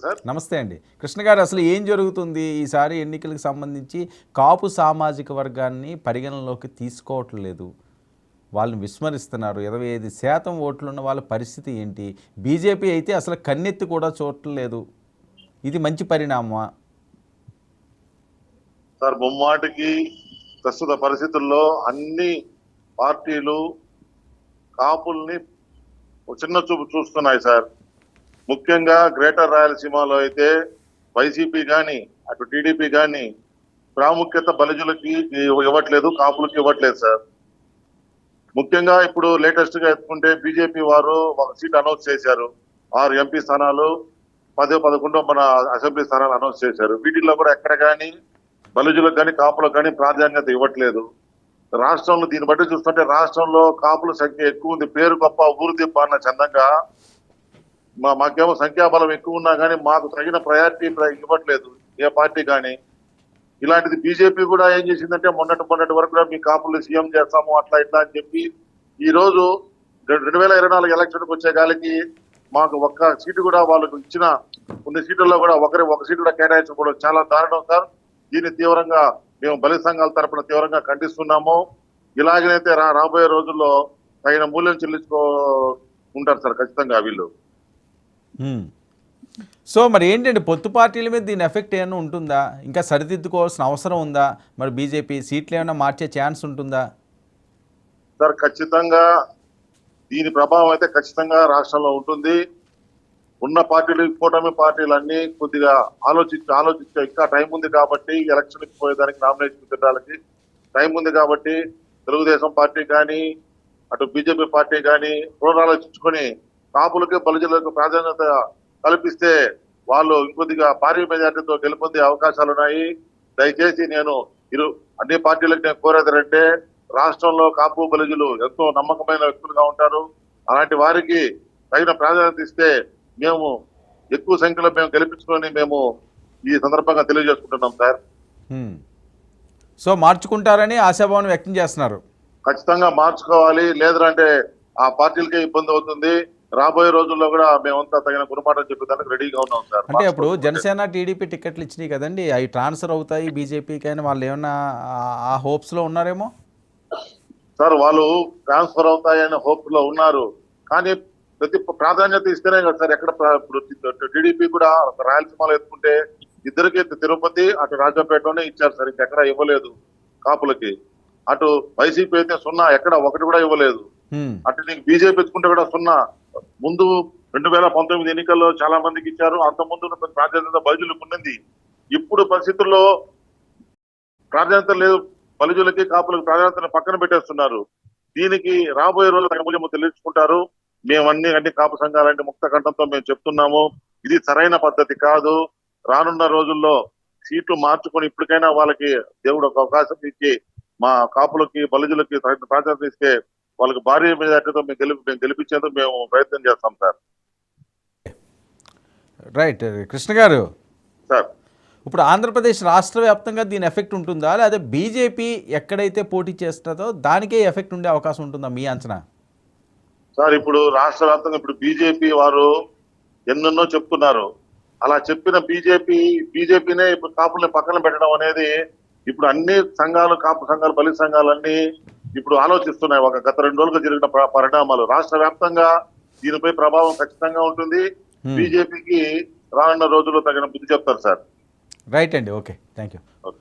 Sir నమస్తే అండి. కృష్ణ గారు, అసలు ఏం జరుగుతుంది ఈసారి ఎన్నికలకు సంబంధించి? కాపు సామాజిక వర్గాన్ని పరిగణనలోకి తీసుకోవట్లేదు, వాళ్ళని విస్మరిస్తున్నారు. 25% ఓట్లున్న వాళ్ళ పరిస్థితి ఏంటి? బీజేపీ అయితే అసలు కన్నెత్తి కూడా చూడట్లేదు. ఇది మంచి పరిణామమా? సార్ ముమ్మాటికి ప్రస్తుత పరిస్థితుల్లో అన్ని పార్టీలు కాపుల్ని చిన్న చూపు చూస్తున్నాయి సార్. ముఖ్యంగా గ్రేటర్ రాయలసీమలో అయితే వైసీపీ కానీ అటు టీడీపీ కానీ ప్రాముఖ్యత బలిజులకి ఇవ్వట్లేదు, కాపులకి ఇవ్వట్లేదు సార్. ముఖ్యంగా ఇప్పుడు లేటెస్ట్ గా ఎత్తుకుంటే బీజేపీ వారు ఒక సీట్ అనౌన్స్ చేశారు. 6 ఎంపీ స్థానాలు, 10-11 మన అసెంబ్లీ స్థానాలు అనౌన్స్ చేశారు. వీటిల్లో కూడా ఎక్కడ కానీ బలిజులకు కానీ కాపులకు కానీ ప్రాధాన్యత ఇవ్వట్లేదు. రాష్ట్రంలో దీన్ని బట్టి చూస్తుంటే రాష్ట్రంలో కాపుల సంఖ్య ఎక్కువ ఉంది. పేరు గొప్ప ఊరు దిబ్బ అన్న చందంగా మాకేమో సంఖ్యాబలం ఎక్కువ ఉన్నా కానీ మాకు తగిన ప్రయారిటీ ఇవ్వట్లేదు ఏ పార్టీ కానీ. ఇలాంటిది బీజేపీ కూడా ఏం చేసిందంటే మొన్నటి వరకు కూడా మీ కాపులు సీఎం చేస్తాము అట్లా ఇట్లా అని చెప్పి ఈ రోజు 2024 ఎలక్షన్కి వచ్చే గాలికి మాకు ఒక్క సీటు కూడా వాళ్ళకు ఇచ్చిన కొన్ని సీట్లలో కూడా ఒక సీటు కూడా కేటాయించకపోవడం చాలా దారుణం సార్. దీన్ని తీవ్రంగా మేము బలి సంఘాల తరపున తీవ్రంగా ఖండిస్తున్నాము. ఇలాగనైతే రాబోయే రోజుల్లో తగిన మూల్యం చెల్లించుకో ఉంటారు సార్ ఖచ్చితంగా వీళ్ళు. సో మరి ఏంటంటే పొత్తు పార్టీల మీద దీని ఎఫెక్ట్ ఏమైనా ఉంటుందా? ఇంకా సరిదిద్దుకోవాల్సిన అవసరం ఉందా? మరి బీజేపీ సీట్లు ఏమైనా మార్చే ఛాన్స్ ఉంటుందా? సార్ ఖచ్చితంగా దీని ప్రభావం అయితే ఖచ్చితంగా రాష్ట్రంలో ఉంటుంది. ఉన్న పార్టీలు కూటమి పార్టీలన్నీ కొద్దిగా ఆలోచించి ఇంకా టైం ఉంది కాబట్టి ఎలక్షన్కి పోయేదానికి నామినేషన్ పెట్టడానికి టైం ఉంది కాబట్టి తెలుగుదేశం పార్టీ కానీ అటు బీజేపీ పార్టీ కానీ పునరాలోచించుకొని కాపులకి బలిజలకు ప్రాధాన్యత కల్పిస్తే వాళ్ళు ఇంకొద్దిగా భారీ మెజార్టీతో గెలుపొందే అవకాశాలు ఉన్నాయి. దయచేసి నేను అన్ని పార్టీలకు నేను కోరేదంటే రాష్ట్రంలో కాపు బలిజలు ఎంతో నమ్మకమైన వ్యక్తులుగా ఉంటారు. అలాంటి వారికి తగిన ప్రాధాన్యత ఇస్తే మేము ఎక్కువ సంఖ్యలో మేము గెలిపించుకొని మేము ఈ సందర్భంగా తెలియజేసుకుంటున్నాం సార్. సో మార్చుకుంటారని ఆశాభావం వ్యక్తం చేస్తున్నారు. ఖచ్చితంగా మార్చుకోవాలి, లేదంటే ఆ పార్టీలకే ఇబ్బంది అవుతుంది. రాబోయే రోజుల్లో కూడా మేమంతా తగిన గుణపాఠం చెప్పేదానికి రెడీగా ఉన్నాం సార్. అంటే ఇప్పుడు జనసేన టీడీపీ టికెట్లు ఇచ్చినాయి కదండి, అవి ట్రాన్స్ఫర్ అవుతాయి బీజేపీకి అని వాళ్ళు ఏమన్నా ఆ హోప్స్లో ఉన్నారేమో సార్. వాళ్ళు ట్రాన్స్ఫర్ అవుతాయనే హోప్ లో ఉన్నారు, కానీ ప్రతి ప్రాధాన్యత ఇస్తేనే కదా సార్. ఎక్కడ టీడీపీ కూడా రాయలసీమలో ఎత్తుకుంటే ఇద్దరికి తిరుపతి అటు రాజంపేటలోనే ఇచ్చారు సార్, ఇంకెక్కడ ఇవ్వలేదు కాపులకి. అటు వైసీపీ అయితే 0, ఎక్కడ ఒకటి కూడా ఇవ్వలేదు. అటు నీకు బీజేపీ ఎత్తుకుంటే కూడా 0. ముందు 2019 ఎన్నికల్లో చాలా మందికి ఇచ్చారు, అంత ముందు ప్రాధాన్యత బలిజులకు ఉన్నది. ఇప్పుడు పరిస్థితుల్లో ప్రాధాన్యత లేదు, బలిజులకి కాపులకు ప్రాధాన్యతను పక్కన పెట్టేస్తున్నారు. దీనికి రాబోయే రోజులు తగిన మూల్యం తెలియచుకుంటారు. మేము అన్ని కాపు సంఘాలంటే ముక్త కంఠంతో మేము చెప్తున్నాము, ఇది సరైన పద్ధతి కాదు. రానున్న రోజుల్లో సీట్లు మార్చుకొని ఇప్పటికైనా వాళ్ళకి దేవుడు ఒక అవకాశం ఇచ్చి మా కాపులకి బలిజులకి ప్రాధాన్యత ఇస్తే వాళ్ళకి భారీ మెజార్టీతో మేము గెలిపించేందుకు మేము ప్రయత్నం చేస్తాం సార్. రైట్ కృష్ణ గారు, సార్ ఇప్పుడు ఆంధ్రప్రదేశ్ రాష్ట్ర వ్యాప్తంగా దీని ఎఫెక్ట్ ఉంటుందా, లేదా బీజేపీ ఎక్కడైతే పోటీ చేస్తుందో దానికే ఎఫెక్ట్ ఉండే అవకాశం ఉంటుందా మీ అంచనా? సార్ ఇప్పుడు రాష్ట్ర వ్యాప్తంగా ఇప్పుడు బీజేపీ వారు ఎన్నెన్నో చెప్తున్నారు. అలా చెప్పిన బీజేపీనే ఇప్పుడు కాపుల్ని పక్కన పెట్టడం అనేది ఇప్పుడు అన్ని సంఘాలు, కాపు సంఘాలు, బలి సంఘాలన్నీ ఇప్పుడు ఆలోచిస్తున్నాయి. గత 2 రోజులుగా జరిగిన పరిణామాలు రాష్ట్ర వ్యాప్తంగా దీనిపై ప్రభావం ఖచ్చితంగా ఉంటుంది. బీజేపీకి రానున్న రోజుల్లో తగిన బుద్ధి చెప్తారు సార్. రైట్ అండి, ఓకే, థ్యాంక్ యూ. ఓకే.